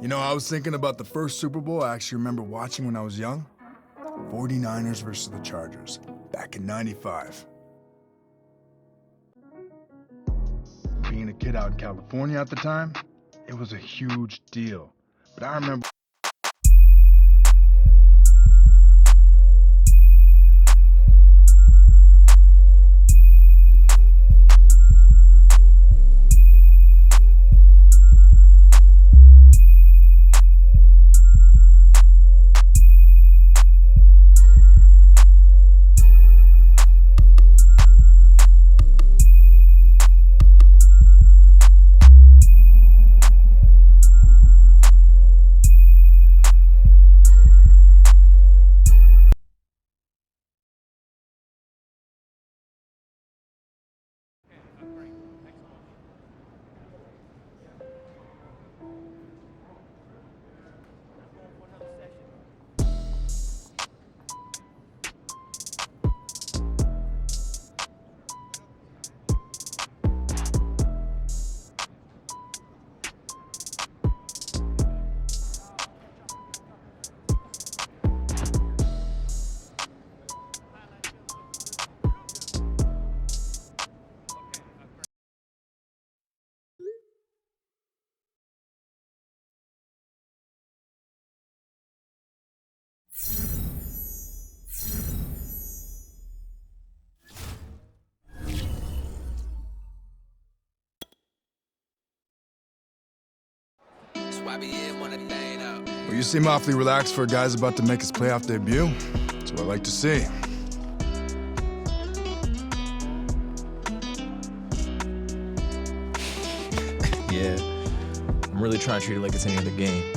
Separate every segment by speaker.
Speaker 1: You know, I was thinking about the first Super Bowl I actually remember watching when I was young. 49ers versus the Chargers, back in '95. Being a kid out in California at the time, it was a huge deal. But I remember... Well, you seem awfully relaxed for a guy's about to make his playoff debut. That's what I like to see.
Speaker 2: Yeah, I'm really trying to treat it like it's any other game.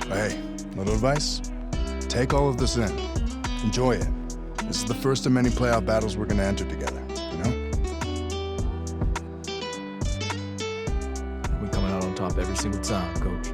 Speaker 1: Hey, little advice? Take all of this in. Enjoy it. This is the first of many playoff battles we're gonna enter together, you know?
Speaker 2: We're coming out on top every single time, Coach.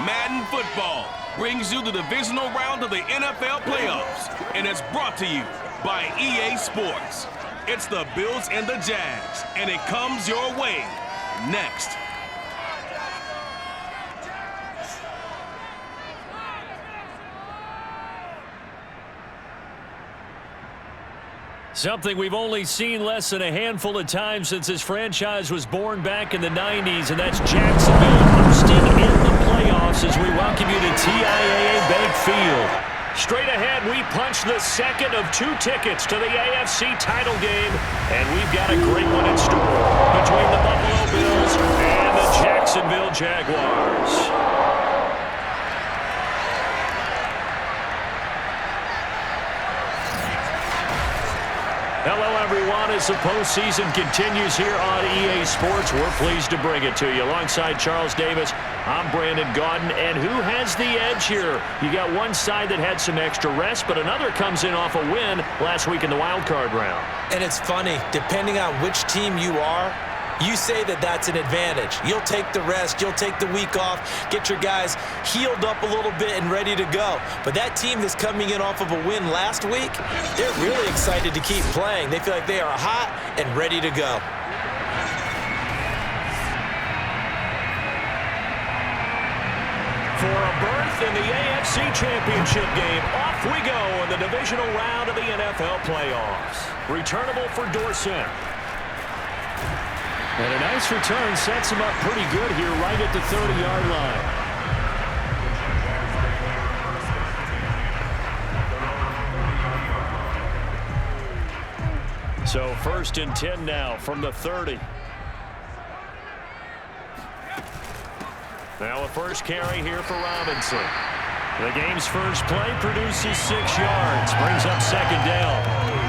Speaker 3: Madden Football brings you the divisional round of the NFL playoffs, and it's brought to you by EA Sports. It's the Bills and the Jags, and it comes your way next.
Speaker 4: Something we've only seen less than a handful of times since this franchise was born back in the 90s, and that's Jacksonville hosting in the playoffs as we welcome you to TIAA Bank Field. Straight ahead, we punch the second of two tickets to the AFC title game, and we've got a great one in store between the Buffalo Bills and the Jacksonville Jaguars. Hello, everyone. As the postseason continues here on EA Sports, we're pleased to bring it to you. Alongside Charles Davis, I'm Brandon Gaudin. And who has the edge here? You got one side that had some extra rest, but another comes in off a win last week in the wild card round.
Speaker 5: And it's funny, depending on which team you are, you say that that's an advantage. You'll take the rest, you'll take the week off, get your guys healed up a little bit and ready to go. But that team that's coming in off of a win last week, they're really excited to keep playing. They feel like they are hot and ready to go.
Speaker 4: For a berth in the AFC Championship game, off we go in the divisional round of the NFL playoffs. Returnable for Dorsett. And a nice return sets him up pretty good here right at the 30-yard line. So 1st and 10 now from the 30. Now a first carry here for Robinson. The game's first play produces 6 yards, brings up 2nd down.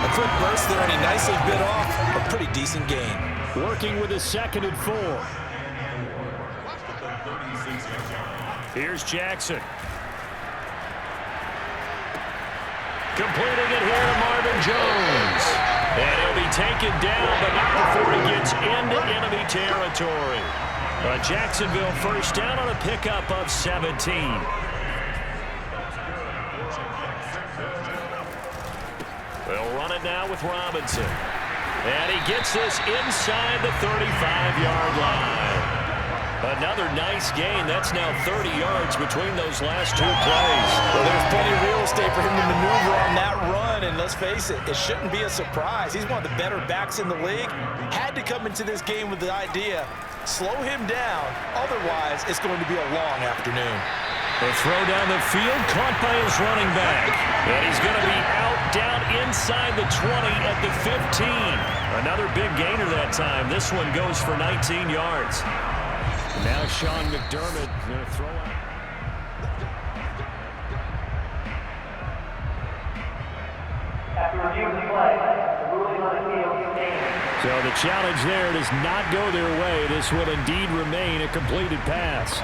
Speaker 5: A quick burst there, and he nicely bit off a pretty decent gain.
Speaker 4: Working with a 2nd and 4. Here's Jackson. Completing it here to Marvin Jones. taken down, but not before he gets into enemy territory. Jacksonville first down on a pickup of 17. They'll run it now with Robinson. And he gets this inside the 35-yard line. Another nice gain. That's now 30 yards between those last two plays.
Speaker 5: Well, there's plenty of real estate for him to maneuver on that run, and let's face it, it shouldn't be a surprise. He's one of the better backs in the league. Had to come into this game with the idea, slow him down, otherwise it's going to be a long afternoon.
Speaker 4: The throw down the field, caught by his running back. And he's going to be out, down inside the 20 at the 15. Another big gainer that time. This one goes for 19 yards. Now Sean McDermott going to throw out.
Speaker 6: After reviewing the play, the ruling on the field stands.
Speaker 4: So the challenge there does not go their way. This will indeed remain a completed pass.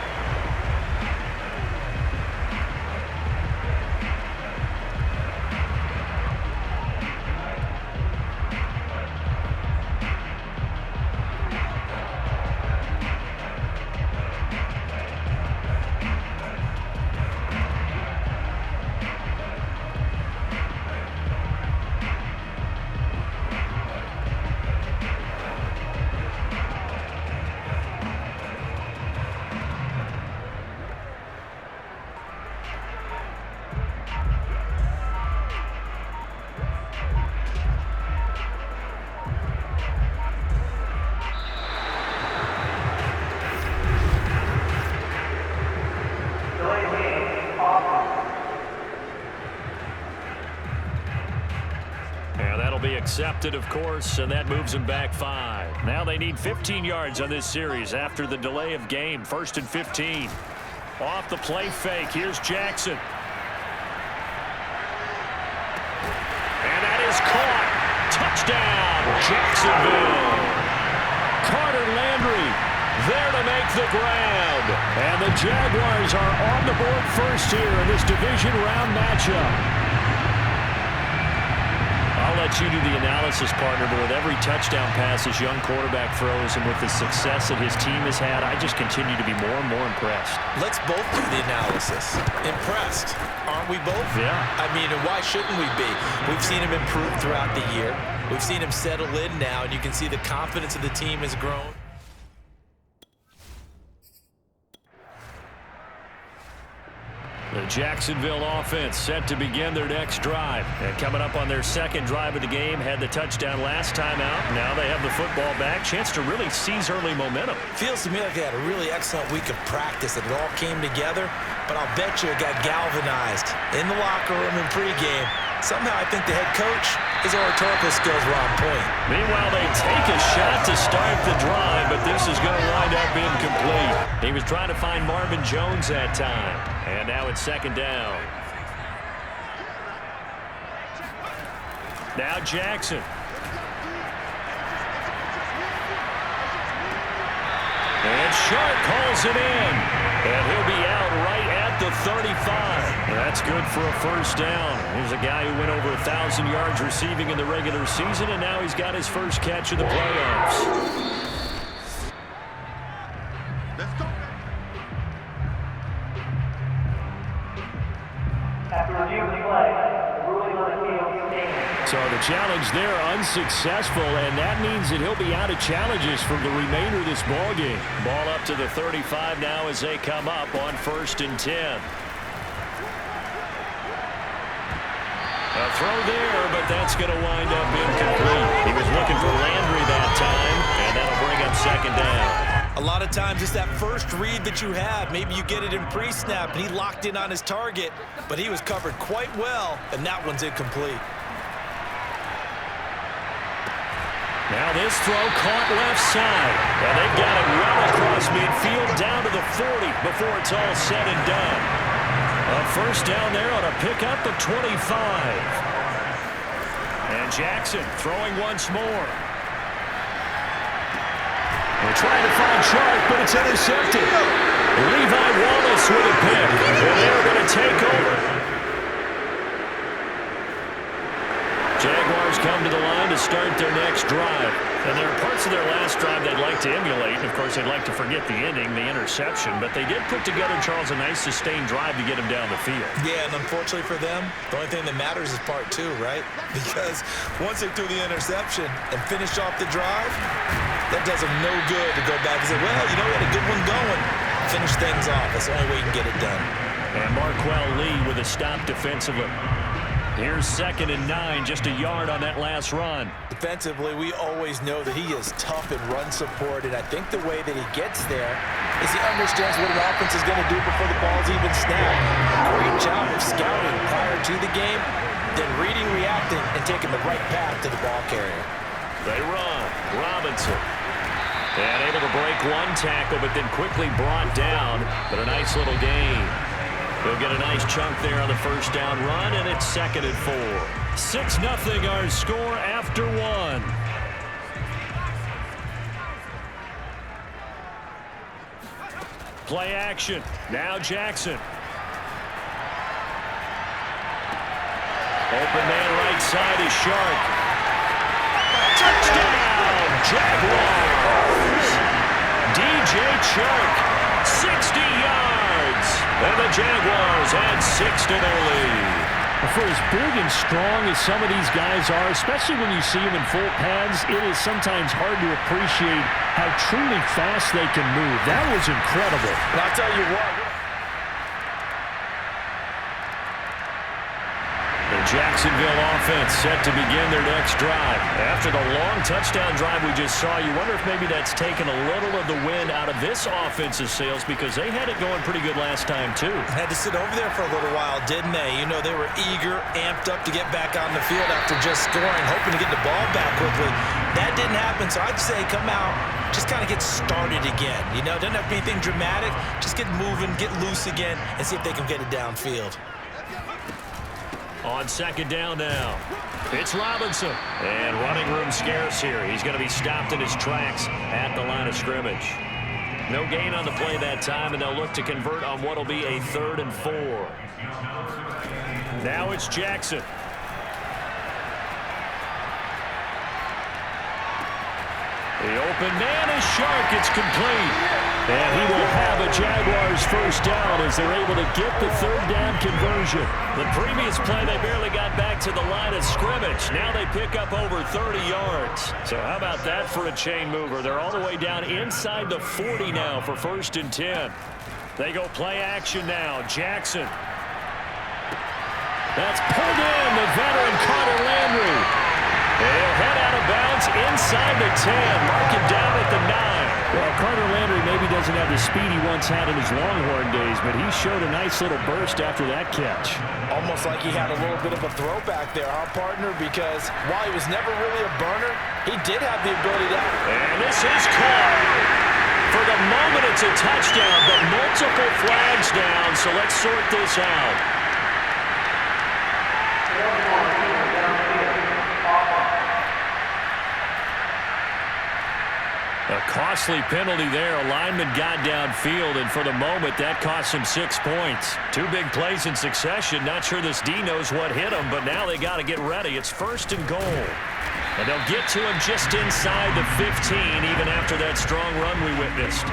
Speaker 4: Accepted, of course, and that moves them back 5. Now they need 15 yards on this series after the delay of game. 1st and 15. Off the play fake. Here's Jackson. And that is caught. Touchdown, Jacksonville. Carter Landry there to make the grab. And the Jaguars are on the board first here in this division round matchup. I'll let you do the analysis, partner, but with every touchdown pass this young quarterback throws and with the success that his team has had, I just continue to be more and more impressed.
Speaker 5: Let's both do the analysis. Impressed, aren't we both?
Speaker 4: Yeah.
Speaker 5: I mean, and why shouldn't we be? We've seen him improve throughout the year. We've seen him settle in now, and you can see the confidence of the team has grown.
Speaker 4: The Jacksonville offense set to begin their next drive. And coming up on their second drive of the game, had the touchdown last time out. Now they have the football back. Chance to really seize early momentum.
Speaker 5: Feels to me like they had a really excellent week of practice and it all came together. But I'll bet you it got galvanized in the locker room in pregame. Somehow I think the head coach, his oratorical skills were on point.
Speaker 4: Meanwhile, they take a shot to start the drive, but this is going to wind up incomplete. He was trying to find Marvin Jones that time. And now it's second down. Now Jackson. And Sharp calls it in. And he'll be out right at the 35. That's good for a first down. Here's a guy who went over 1,000 yards receiving in the regular season, and now he's got his first catch of the playoffs.
Speaker 6: After reviewing the play, the ruling on the field stands.
Speaker 4: So the challenge there unsuccessful, and that means that he'll be out of challenges for the remainder of this ballgame. Ball up to the 35 now as they come up on 1st and 10. A throw there, but that's going to wind up incomplete. He was looking for Landry that time, and that'll bring up second down.
Speaker 5: A lot of times it's that first read that you have. Maybe you get it in pre-snap, and he locked in on his target, but he was covered quite well, and that one's incomplete.
Speaker 4: Now this throw caught left side. And they've got it well across midfield down to the 40 before it's all said and done. A first down there on a pickup of 25. And Jackson throwing once more. They're trying to find Sharp, but it's intercepted. Levi Wallace with a pick. And they're going to take over. Jaguars come to the line to start their next drive. And there are parts of their last drive they'd like to emulate. And, of course, they'd like to forget the ending, the interception. But they did put together, Charles, a nice sustained drive to get him down the field.
Speaker 5: Yeah, and unfortunately for them, the only thing that matters is part two, right? Because once they threw the interception and finished off the drive, that does them no good to go back and say, well, you know, we had a good one going. Finish things off. That's the only way you can get it done.
Speaker 4: And Marquell Lee with a stop defensively. Here's 2nd and 9, just a yard on that last run.
Speaker 5: Defensively, we always know that he is tough in run support, and I think the way that he gets there is he understands what an offense is going to do before the ball's even snapped. Great job of scouting prior to the game, then reading, reacting, and taking the right path to the ball carrier.
Speaker 4: They run. Robinson. And able to break one tackle, but then quickly brought down. But a nice little gain. He'll get a nice chunk there on the first down run, and it's 2nd and 4. 6-0 our score after 1. Play action. Now Jackson. Open man right side is Shark. Touchdown, Jaguars! DJ Chark, 60 yards. And the Jaguars add 6 to their lead. For as big and strong as some of these guys are, especially when you see them in full pads, it is sometimes hard to appreciate how truly fast they can move. That was incredible.
Speaker 5: And I'll tell you what.
Speaker 4: The Jacksonville offense set to begin their next drive. After the long touchdown drive we just saw, you wonder if maybe that's taken a little of the wind out of this offense's sails, because they had it going pretty good last time too.
Speaker 5: Had to sit over there for a little while, didn't they? You know, they were eager, amped up to get back on the field after just scoring, hoping to get the ball back quickly. That didn't happen, so I'd say come out, just kind of get started again. You know, doesn't have to be anything dramatic. Just get moving, get loose again, and see if they can get it downfield.
Speaker 4: On 2nd down now, it's Robinson. And running room scarce here. He's going to be stopped in his tracks at the line of scrimmage. No gain on the play that time, and they'll look to convert on what will be a 3rd and 4. Now it's Jackson. The open man is Shark. It's complete. And he will have a Jaguars first down as they're able to get the 3rd down conversion. The previous play, they barely got back to the line of scrimmage. Now they pick up over 30 yards. So how about that for a chain mover? They're all the way down inside the 40 now for 1st and 10. They go play action now. Jackson. That's pulled in, the veteran Carter Landry. And he'll head out of bounds inside the 10. Mark it down at the 9. Well, Carter Landry maybe doesn't have the speed he once had in his Longhorn days, but he showed a nice little burst after that catch.
Speaker 5: Almost like he had a little bit of a throwback there, our partner, because while he was never really a burner, he did have the ability to...
Speaker 4: And this is caught. For the moment, it's a touchdown, but multiple flags down, so let's sort this out. A costly penalty there. A lineman got downfield, and for the moment, that cost him 6 points. 2 big plays in succession. Not sure this D knows what hit him, but now they got to get ready. It's 1st and goal. And they'll get to him just inside the 15, even after that strong run we witnessed.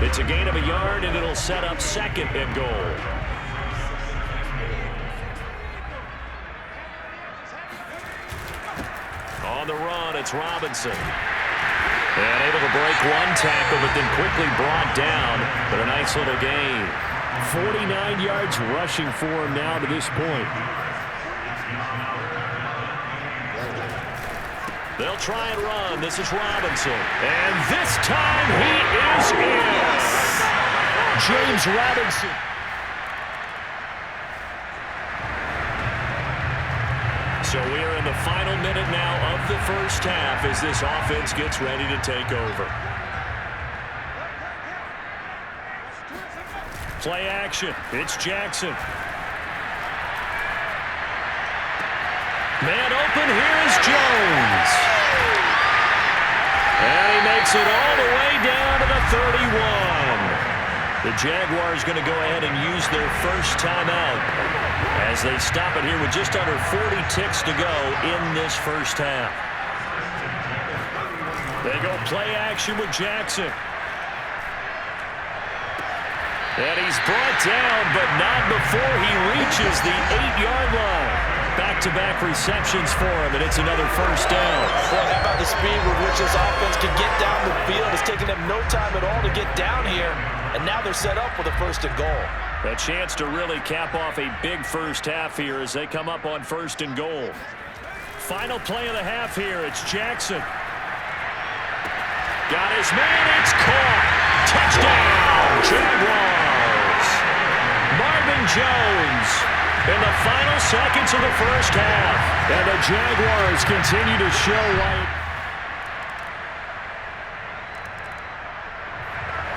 Speaker 4: It's a gain of a yard, and it'll set up 2nd and goal. On the run, it's Robinson. And able to break one tackle, but then quickly brought down. But a nice little gain. 49 yards rushing for him now to this point. They'll try and run. This is Robinson. And this time he is in. James Robinson. So we are in the final minute now of the first half as this offense gets ready to take over. Play action. It's Jackson. Man open. Here is Jones. And he makes it all the way down to the 31. The Jaguars going to go ahead and use their first timeout as they stop it here with just under 40 ticks to go in this first half. They go play action with Jackson. And he's brought down, but not before he reaches the 8-yard line. Back-to-back receptions for him, and it's another first down.
Speaker 5: Boy, how about the speed with which this offense can get down the field? It's taken them no time at all to get down here, and now they're set up with a first and goal.
Speaker 4: A chance to really cap off a big first half here as they come up on first and goal. Final play of the half here. It's Jackson. Got his man. It's caught. Touchdown, Jaguars. Marvin Jones in the final seconds of the first half. And the Jaguars continue to show why.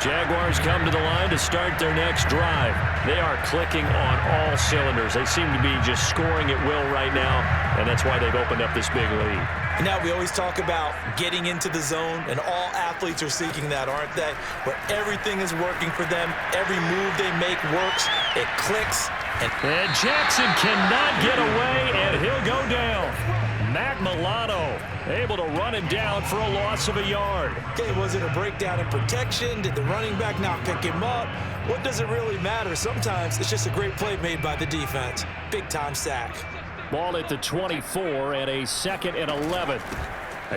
Speaker 4: Jaguars come to the line to start their next drive. They are clicking on all cylinders. They seem to be just scoring at will right now, and that's why they've opened up this big lead.
Speaker 5: And now we always talk about getting into the zone, and all athletes are seeking that, aren't they? Where everything is working for them. Every move they make works. It clicks. And
Speaker 4: Jackson cannot get away, and he'll go down. Matt Milano able to run him down for a loss of a yard.
Speaker 5: Okay, was it a breakdown in protection? Did the running back not pick him up? What does it really matter? Sometimes it's just a great play made by the defense. Big-time sack.
Speaker 4: Ball at the 24 and a 2nd and 11.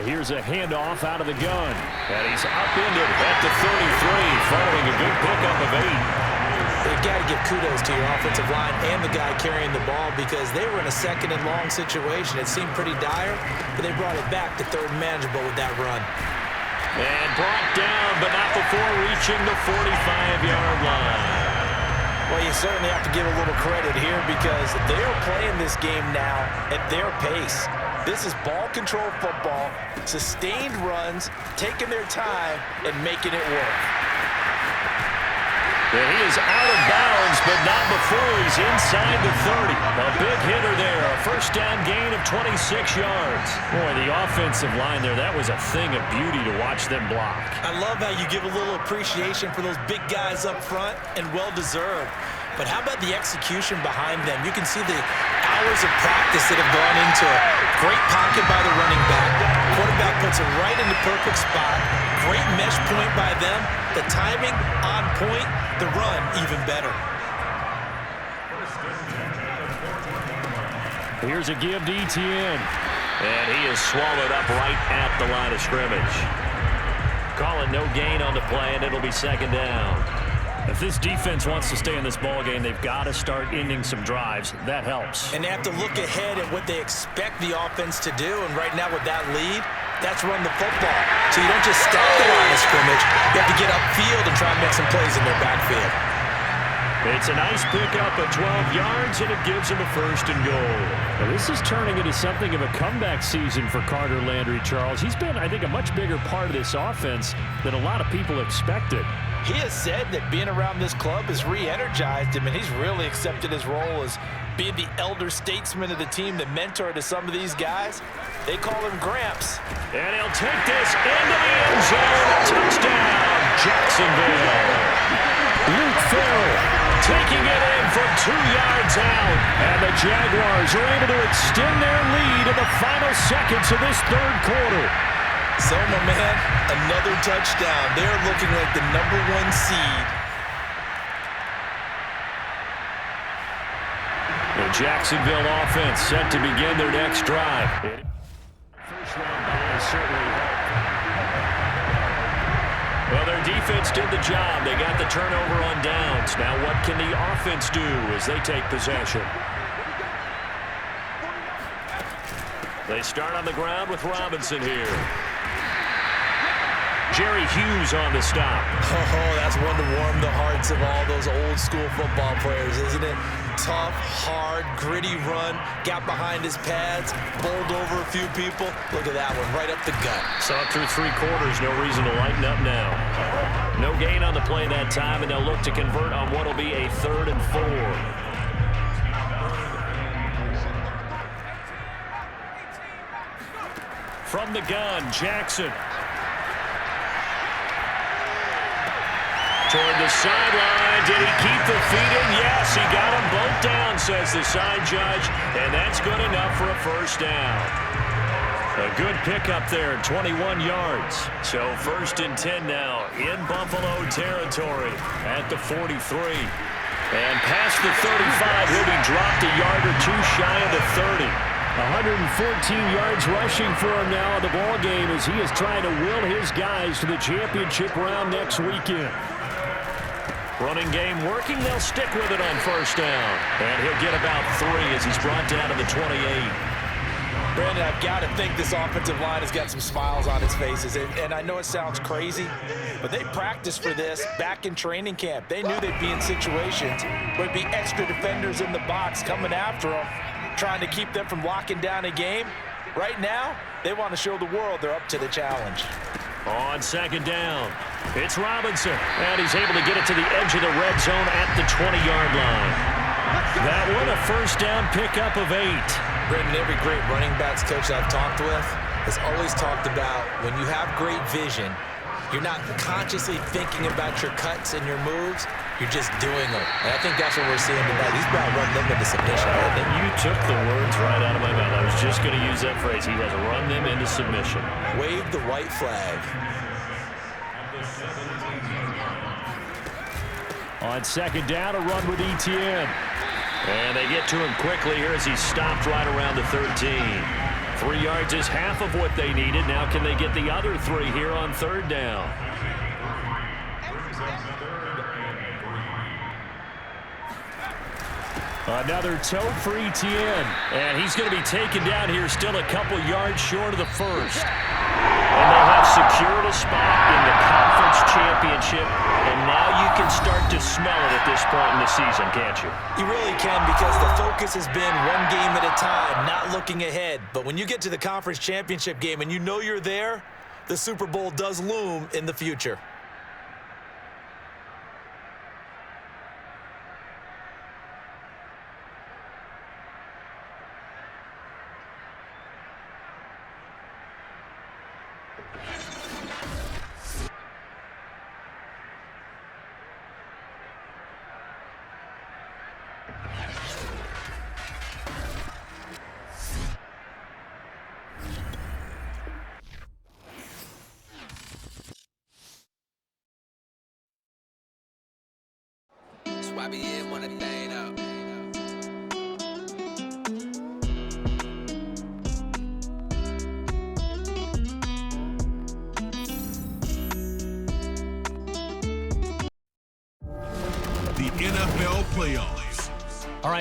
Speaker 4: Here's a handoff out of the gun. And he's upended at the 33 following a good pickup of 8.
Speaker 5: You've got to give kudos to your offensive line and the guy carrying the ball because they were in a 2nd and long situation. It seemed pretty dire, but they brought it back to 3rd and manageable with that run.
Speaker 4: And brought down, but not before reaching the 45-yard line.
Speaker 5: Well, you certainly have to give a little credit here because they're playing this game now at their pace. This is ball control football, sustained runs, taking their time, and making it work.
Speaker 4: And he is out of bounds, but not before he's inside the 30. A big hitter there, a first down gain of 26 yards. Boy, the offensive line there, that was a thing of beauty to watch them block.
Speaker 5: I love how you give a little appreciation for those big guys up front, and well-deserved. But how about the execution behind them? You can see the hours of practice that have gone into it. Great pocket by the running back. Quarterback puts it right in the perfect spot. Great mesh point by them. The timing on point. The run even better.
Speaker 4: Here's a give to Etienne. And he is swallowed up right at the line of scrimmage. Call it no gain on the play, and it'll be 2nd down. If this defense wants to stay in this ballgame, they've got to start ending some drives. That helps.
Speaker 5: And they have to look ahead at what they expect the offense to do. And right now with that lead, that's run the football. So you don't just stop the line of scrimmage. You have to get upfield and try and make some plays in their backfield.
Speaker 4: It's a nice pickup of 12 yards, and it gives him a 1st and goal. Now, this is turning into something of a comeback season for Carter Landry, Charles. He's been, I think, a much bigger part of this offense than a lot of people expected.
Speaker 5: He has said that being around this club has re-energized him, and he's really accepted his role as being the elder statesman of the team, the mentor to some of these guys. They call him Gramps.
Speaker 4: And he'll take this into the end zone. Touchdown, Jacksonville. Luke Farrell taking it in from 2 yards out. And the Jaguars are able to extend their lead in the final seconds of this 3rd quarter.
Speaker 5: So, my man, another touchdown. They're looking like the #1 seed.
Speaker 4: The Jacksonville offense set to begin their next drive. First round bye certainly helped. Well, their defense did the job. They got the turnover on downs. Now what can the offense do as they take possession? They start on the ground with Robinson here. Jerry Hughes on the stop.
Speaker 5: Oh, that's one to warm the hearts of all those old school football players, isn't it? Tough, hard, gritty run. Got behind his pads, bowled over a few people. Look at that one, right up the gut.
Speaker 4: Saw it through 3 quarters. No reason to lighten up now. No gain on the play that time, and they'll look to convert on what will be a 3rd and 4. From the gun, Jackson. toward the sideline. Did he keep the feet in? Yes, he got them both down, says the side judge, and that's good enough for a first down. A good pickup there, 21 yards. So 1st and 10 now in Buffalo territory at the 43. And past the 35, he'll be dropped a yard or two shy of the 30. 114 yards rushing for him now in the ball game as he is trying to will his guys to the championship round next weekend. Running game working. They'll stick with it on 1st down. And he'll get about 3 as he's brought down to the 28.
Speaker 5: Brandon, I've got to think this offensive line has got some smiles on its faces. And I know it sounds crazy, but they practiced for this back in training camp. They knew they'd be in situations where it'd be extra defenders in the box coming after them, trying to keep them from locking down a game. Right now, they want to show the world they're up to the challenge.
Speaker 4: On 2nd down, it's Robinson, and he's able to get it to the edge of the red zone at the 20-yard line. That one, a 1st down pickup of 8.
Speaker 5: Brendan, every great running backs coach I've talked with has always talked about when you have great vision, you're not consciously thinking about your cuts and your moves, you're just doing them. And I think that's what we're seeing tonight. He's about to run them into submission.
Speaker 4: You took the words right out of my mouth. I was just going to use that phrase. He has run them into submission.
Speaker 5: Wave the white flag.
Speaker 4: On 2nd down, a run with Etienne. And they get to him quickly here as he's stopped right around the 13. 3 yards is half of what they needed. Now can they get the other 3 here on 3rd down? Another toe for Etienne. And he's going to be taken down here still a couple yards short of the 1st. And they have secured a spot in the conference championship. And now you can start to smell it at this point in the season, can't you?
Speaker 5: You really can, because the focus has been one game at a time, not looking ahead. But when you get to the conference championship game and you know you're there, the Super Bowl does loom in the future.
Speaker 3: The NFL playoffs.
Speaker 7: All right.